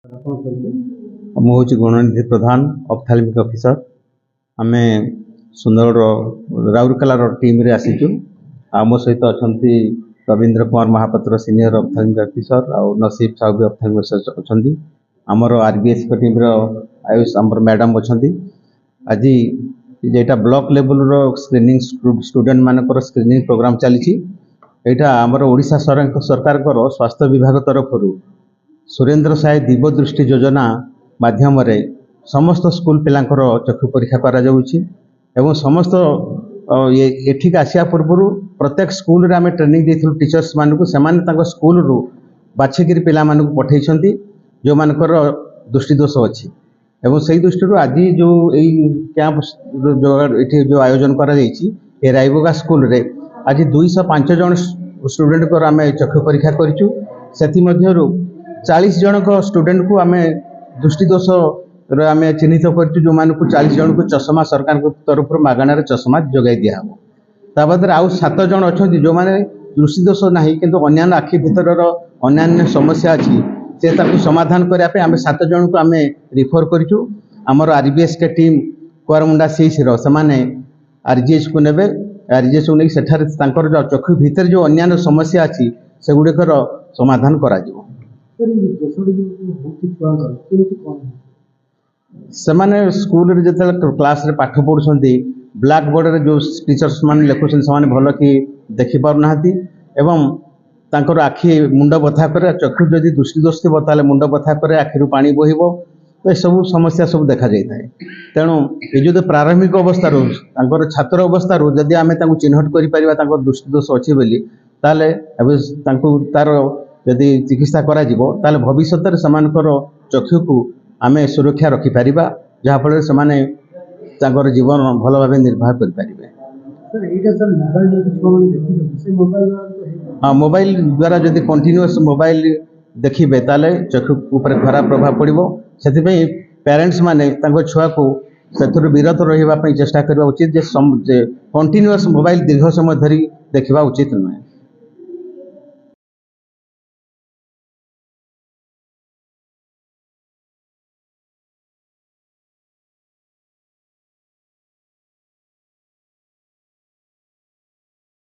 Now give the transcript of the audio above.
मुझे गुणनिधि प्रधान ophthalmic officer आम सुंदर राउरकेला टीम रे आसीचु आम सहित अच्छा Rabindra Kumar Mahapatra senior ophthalmic officer और नसीब साहू भी ऑप्थेल्मिक ऑफिसर अच्छा आमर आरबीएस टीम आयुष आम मैडम अच्छा आज जेटा ब्लॉक लेवल रो स्क्रीनिंग स्टूडेंट मानकर स्क्रीनिंग प्रोग्राम चली आमर ओडिशा सरकार स्वास्थ्य विभाग तरफ सुरेंद्र साय दिव्यदृष्टि योजना माध्यम समस्त स्कूल पिलांकर चक्षु परीक्षा करा जाउछि एवं समस्त एठिक आसिया पूर्व प्रत्येक स्कूल रे आमे ट्रेनिंग देथिलु टीचर्स मानकु सेमाने तांको स्कूल रु बाछिकिरी पिला मानकु पठेइछंती जो मानकर दृष्टि दोष अछि एवं सही दृष्टि आज जो एई कैंप जो एठी जो आयोजन करा जाइछि ए रायबोगा स्कूल रे आज 205 जन स्टूडेंट को आमे चक्षु परीक्षा करिछु सेति मध्यरु 40 जन को स्टूडेंट को आमे दृष्टि दोष आम चिन्हित कर जो मान को 40 जन को चश्मा सरकार तरफ मागणार चश्मा जोगाई दिया हम ताबद आउ 7 जन अच्छा जो मैंने दृष्टि दोष ना कि अन्य आखि भीतर अन्य समस्या अच्छी से समाधान करने आम 7 जन को आम रिफर करूँ आमर आरबीएस के टीम कुआरमुंडा सीएच से आरजीएच को ने आरजीएच को नहीं चक्षु भीतर जो अन्य समस्या अच्छी से गुड़िकर समाधान करा सेमाने स्कूल रे जते क्लास रे पाठ पढ़ुछंती ब्लैक बोर्ड रे जो टीचर्स मान लिखुछन सेमाने भलो कि देखि पार नाहती एवं तांकर आखि मुंड बथा करे चक्षु जदि दृष्टि दोष थी बताले मुंड बथा करे आखिरु पानी बहिबो तो सब समस्या सब देखा जाय थाए तेणु ए जो प्रारंभिक अवस्था रो तांकर छात्र अवस्था रो जदि आमे तांको चिन्हट करि परिबा तांकर दृष्टि दोष अछि बोली ताले अब तांको तार जदि चिकित्सा करा जिवो ताले भविष्यत रे समानकर चक्षु को आमे सुरक्षा रखि परिबा जहा फल से माने तांकर जीवन भल भाव निर्वाह कर पारिबे। हाँ मोबाइल द्वारा जदि कंटिन्यूअस मोबाइल देखिबे ताले चक्षु ऊपर खराब प्रभाव पड़िबो सेति पई पेरेंट्स माने तांको छुआ को सेथुर विरत रहिबा पई चेष्टा करबा उचित जे कंटिन्यूअस मोबाइल दीर्घ समय धरी देखिबा उचित नय।